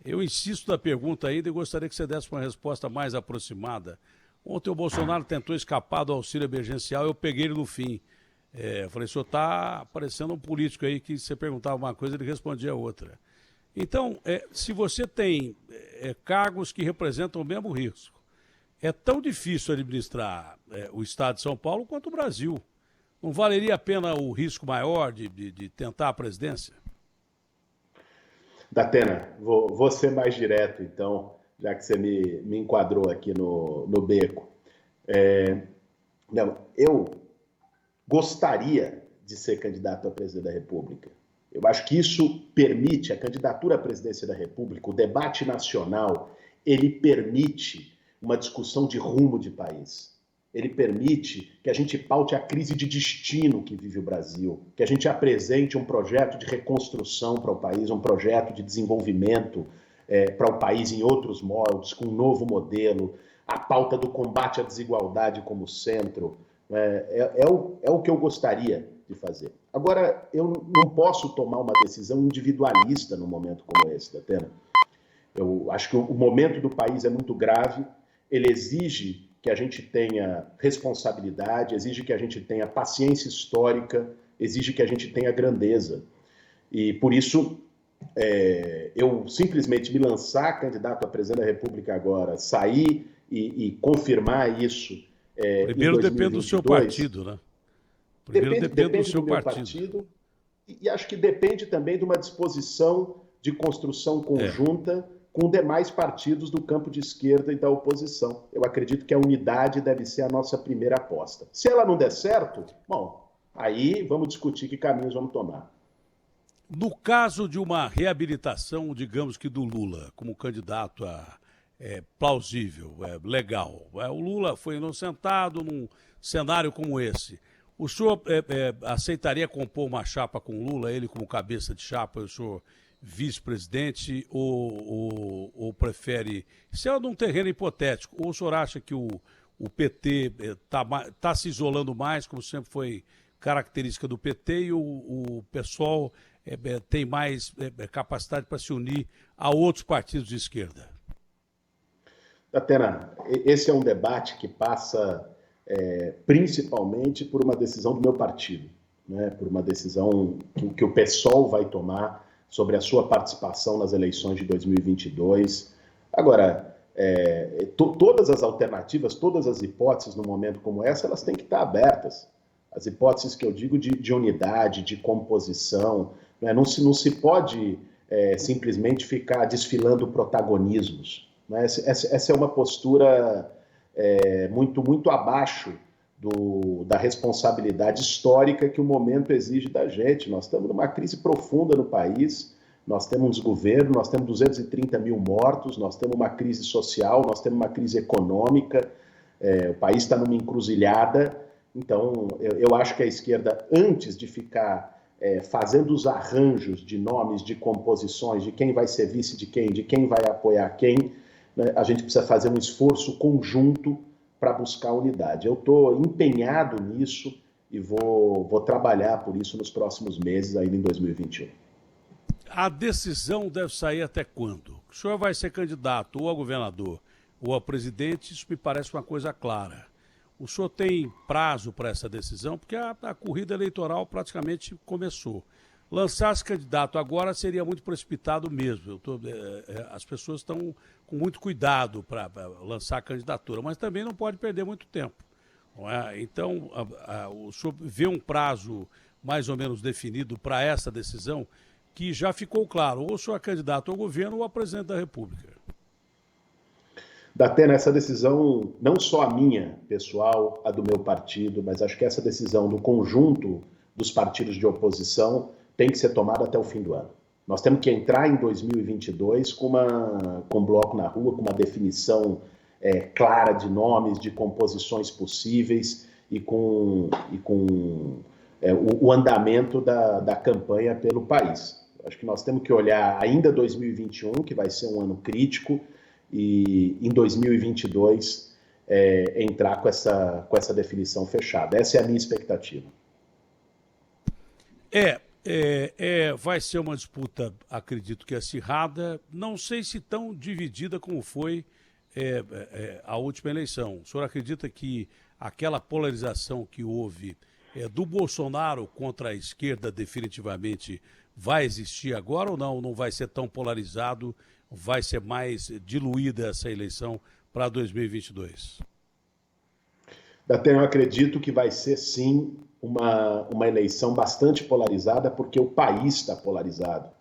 Speaker 1: Eu insisto na pergunta ainda e gostaria que você desse uma resposta mais aproximada. Ontem o Bolsonaro tentou escapar do auxílio emergencial, eu peguei ele no fim. Eu falei, o senhor está parecendo um político aí que você perguntava uma coisa ele respondia outra. Então, se você tem cargos que representam o mesmo risco, é tão difícil administrar o Estado de São Paulo quanto o Brasil. Não valeria a pena o risco maior de tentar a presidência?
Speaker 2: Datena, vou ser mais direto, então, já que você me enquadrou aqui no beco. Não, eu gostaria de ser candidato a presidente da República. Eu acho que isso permite, a candidatura à presidência da República, o debate nacional, ele permite uma discussão de rumo de país. Ele permite que a gente paute a crise de destino que vive o Brasil, que a gente apresente um projeto de reconstrução para o país, um projeto de desenvolvimento para o país em outros moldes, com um novo modelo, a pauta do combate à desigualdade como centro. É o que eu gostaria de fazer. Agora, eu não posso tomar uma decisão individualista num momento como esse, Datena. Eu acho que o momento do país é muito grave, ele exige que a gente tenha responsabilidade, exige que a gente tenha paciência histórica, exige que a gente tenha grandeza. E, por isso, eu simplesmente me lançar candidato a presidente da República agora, sair e confirmar isso
Speaker 1: primeiro depende do seu partido, né?
Speaker 2: Primeiro depende do seu partido. E acho que depende também de uma disposição de construção conjunta com demais partidos do campo de esquerda e da oposição. Eu acredito que a unidade deve ser a nossa primeira aposta. Se ela não der certo, bom, aí vamos discutir que caminhos vamos tomar.
Speaker 1: No caso de uma reabilitação, digamos que do Lula, como candidato plausível, legal. O Lula foi inocentado num cenário como esse. O senhor aceitaria compor uma chapa com o Lula, ele como cabeça de chapa, o senhor vice-presidente, ou prefere... Isso é num terreno hipotético. Ou o senhor acha que o PT está se isolando mais, como sempre foi característica do PT, e o PSOL tem mais capacidade para se unir a outros partidos de esquerda?
Speaker 2: Datena, esse é um debate que passa principalmente por uma decisão do meu partido, né? Por uma decisão que o PSOL vai tomar sobre a sua participação nas eleições de 2022. Agora, todas as alternativas, todas as hipóteses num momento como essa, elas têm que estar abertas. As hipóteses que eu digo de unidade, de composição, né? Não se pode simplesmente ficar desfilando protagonismos. Né? Essa é uma postura muito abaixo da responsabilidade histórica que o momento exige da gente. Nós estamos numa crise profunda no país, nós temos um desgoverno, nós temos 230 mil mortos, nós temos uma crise social, nós temos uma crise econômica, o país está numa encruzilhada. Então, eu acho que a esquerda, antes de ficar fazendo os arranjos de nomes, de composições, de quem vai ser vice de quem vai apoiar quem, né, a gente precisa fazer um esforço conjunto para buscar unidade. Eu estou empenhado nisso e vou trabalhar por isso nos próximos meses, ainda em 2021.
Speaker 1: A decisão deve sair até quando? O senhor vai ser candidato ou a governador ou a presidente, isso me parece uma coisa clara. O senhor tem prazo para essa decisão? Porque a corrida eleitoral praticamente começou. Lançar-se candidato agora seria muito precipitado mesmo. As pessoas estão com muito cuidado para lançar a candidatura, mas também não pode perder muito tempo. Não é? Então, o senhor vê um prazo mais ou menos definido para essa decisão, que já ficou claro, ou o senhor é candidato ao governo ou a presidente da República.
Speaker 2: Datena, essa decisão, não só a minha, pessoal, a do meu partido, mas acho que essa decisão do conjunto dos partidos de oposição tem que ser tomada até o fim do ano. Nós temos que entrar em 2022 com um bloco na rua, com uma definição clara de nomes, de composições possíveis e com o andamento da campanha pelo país. Acho que nós temos que olhar ainda 2021, que vai ser um ano crítico, e em 2022 entrar com essa definição fechada. Essa é a minha expectativa.
Speaker 1: Vai ser uma disputa, acredito que acirrada, não sei se tão dividida como foi a última eleição. O senhor acredita que aquela polarização que houve do Bolsonaro contra a esquerda definitivamente vai existir agora ou não? Não vai ser tão polarizado, vai ser mais diluída essa eleição para 2022?
Speaker 2: Eu acredito que vai ser, sim, uma eleição bastante polarizada, porque o país está polarizado.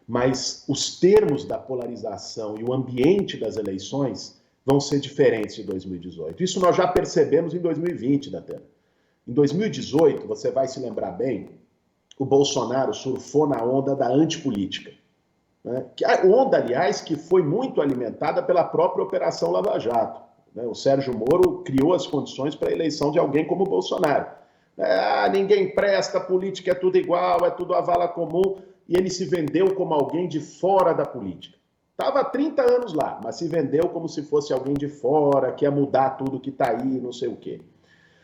Speaker 2: Mas os termos da polarização e o ambiente das eleições vão ser diferentes de 2018. Isso nós já percebemos em 2020, Datena. Em 2018, você vai se lembrar bem, o Bolsonaro surfou na onda da antipolítica. Né? A onda, aliás, que foi muito alimentada pela própria Operação Lava Jato. Né? O Sérgio Moro criou as condições para a eleição de alguém como o Bolsonaro. Ninguém presta, política é tudo igual, é tudo a vala comum, e ele se vendeu como alguém de fora da política. Estava há 30 anos lá, mas se vendeu como se fosse alguém de fora, que ia mudar tudo que está aí, não sei o quê.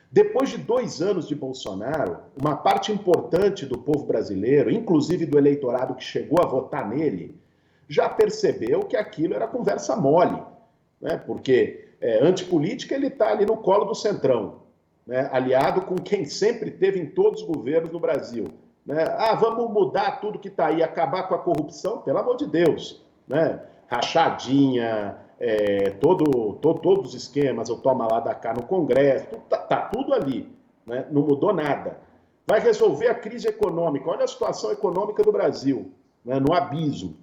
Speaker 2: Depois de 2 anos de Bolsonaro, uma parte importante do povo brasileiro, inclusive do eleitorado que chegou a votar nele, já percebeu que aquilo era conversa mole, né? Porque antipolítica ele está ali no colo do Centrão, né? Aliado com quem sempre teve em todos os governos do Brasil. Né? Vamos mudar tudo que está aí, acabar com a corrupção, pelo amor de Deus. Né? Rachadinha, todos os esquemas, o toma lá da cá no Congresso, tá tudo ali, né? Não mudou nada. Vai resolver a crise econômica, olha a situação econômica do Brasil, né? No abismo.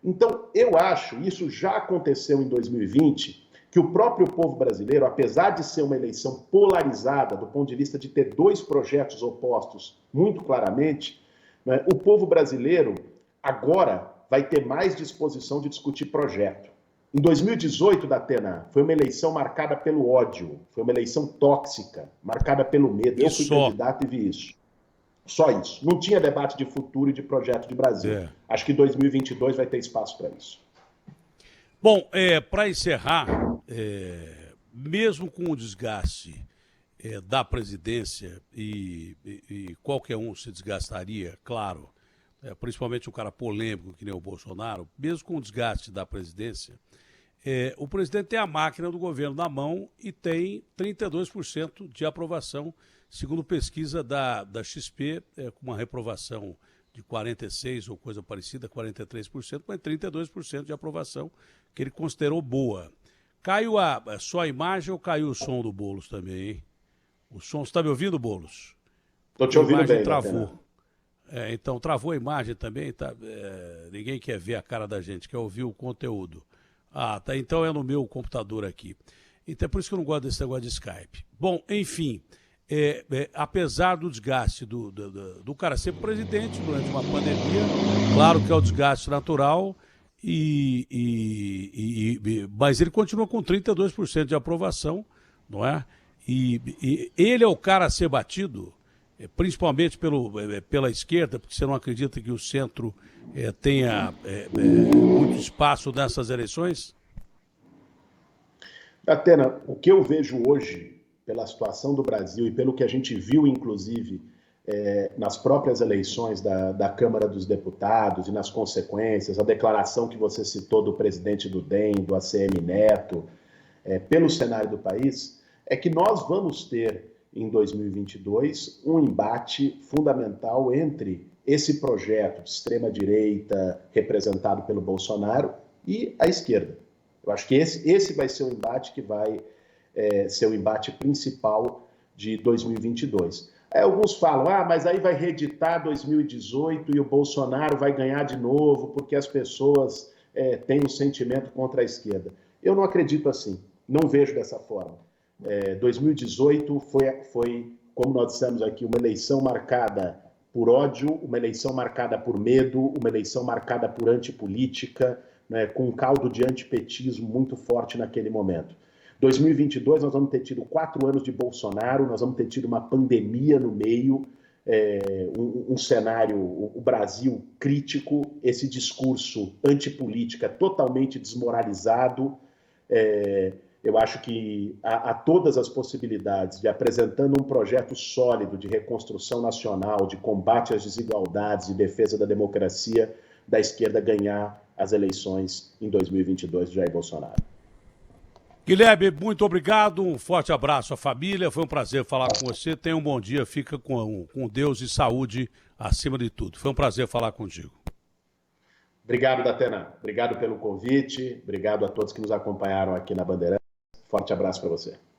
Speaker 2: Então, eu acho, isso já aconteceu em 2020, que o próprio povo brasileiro, apesar de ser uma eleição polarizada, do ponto de vista de ter 2 projetos opostos muito claramente, né? O povo brasileiro agora vai ter mais disposição de discutir projeto. Em 2018, Datena, foi uma eleição marcada pelo ódio, foi uma eleição tóxica, marcada pelo medo. Eu fui candidato e vi isso. Só isso. Não tinha debate de futuro e de projeto de Brasil. Acho que 2022 vai ter espaço para isso.
Speaker 1: Bom, para encerrar, mesmo com o desgaste da presidência, e qualquer um se desgastaria, claro, principalmente um cara polêmico que nem o Bolsonaro, mesmo com o desgaste da presidência, o presidente tem a máquina do governo na mão e tem 32% de aprovação, segundo pesquisa da XP, com uma reprovação de 46% ou coisa parecida, 43%, mas 32% de aprovação, que ele considerou boa. Caiu só a imagem ou caiu o som do Boulos também, hein? O som, você está me ouvindo, Boulos?
Speaker 2: Estou te ouvindo bem,
Speaker 1: travou. Então, travou a imagem também, tá? Ninguém quer ver a cara da gente, quer ouvir o conteúdo. Tá, então é no meu computador aqui. Então é por isso que eu não gosto desse negócio de Skype. Bom, enfim, apesar do desgaste do cara ser presidente durante uma pandemia, claro que é o desgaste natural, mas ele continua com 32% de aprovação, não é? E ele é o cara a ser batido, principalmente pela esquerda, porque você não acredita que o centro tenha muito espaço nessas eleições?
Speaker 2: Datena, o que eu vejo hoje, pela situação do Brasil e pelo que a gente viu, inclusive, nas próprias eleições da Câmara dos Deputados e nas consequências, a declaração que você citou do presidente do DEM, do ACM Neto, pelo cenário do país, é que nós vamos ter, em 2022, um embate fundamental entre esse projeto de extrema-direita representado pelo Bolsonaro e a esquerda. Eu acho que esse vai ser o embate que vai ser o embate principal de 2022. Alguns falam, mas aí vai reeditar 2018 e o Bolsonaro vai ganhar de novo porque as pessoas têm um sentimento contra a esquerda. Eu não acredito assim, não vejo dessa forma. 2018 foi, como nós dissemos aqui, uma eleição marcada por ódio, uma eleição marcada por medo, uma eleição marcada por antipolítica, né, com um caldo de antipetismo muito forte naquele momento. 2022 nós vamos ter tido 4 anos de Bolsonaro, nós vamos ter tido uma pandemia no meio, um cenário, o Brasil crítico, esse discurso antipolítica totalmente desmoralizado. Eu acho que há todas as possibilidades de, apresentando um projeto sólido de reconstrução nacional, de combate às desigualdades, de defesa da democracia, da esquerda ganhar as eleições em 2022 de Jair Bolsonaro.
Speaker 1: Guilherme, muito obrigado, um forte abraço à família, foi um prazer falar com você, tenha um bom dia, fica com Deus e saúde acima de tudo. Foi um prazer falar contigo.
Speaker 2: Obrigado, Datena. Obrigado pelo convite, obrigado a todos que nos acompanharam aqui na Bandeirantes. Forte abraço para você.